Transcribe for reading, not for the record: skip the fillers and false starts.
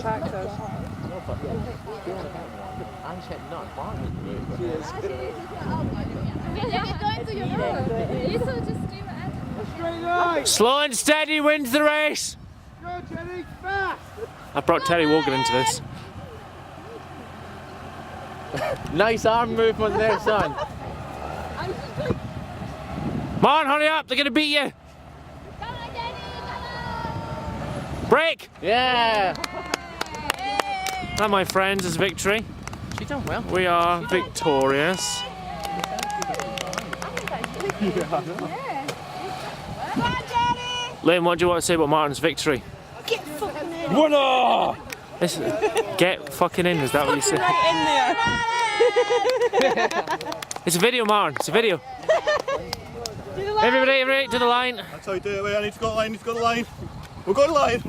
tractors. Slow and steady wins the race. Go, Jenny, fast! I brought Terry Wogan into this. Nice arm movement there, son. Come on, hurry up, they're going to beat you. Break! Yeah. That, my friends, is victory. She done well. We are victorious. Liam, what do you want to say about Martin's victory? Get fucking in. Winner! Get fucking in, is that what you said? Right in there. It's a video, Martin, it's a video. Everybody to the line. That's how you do it, I need to go to the line, we'll go to the line.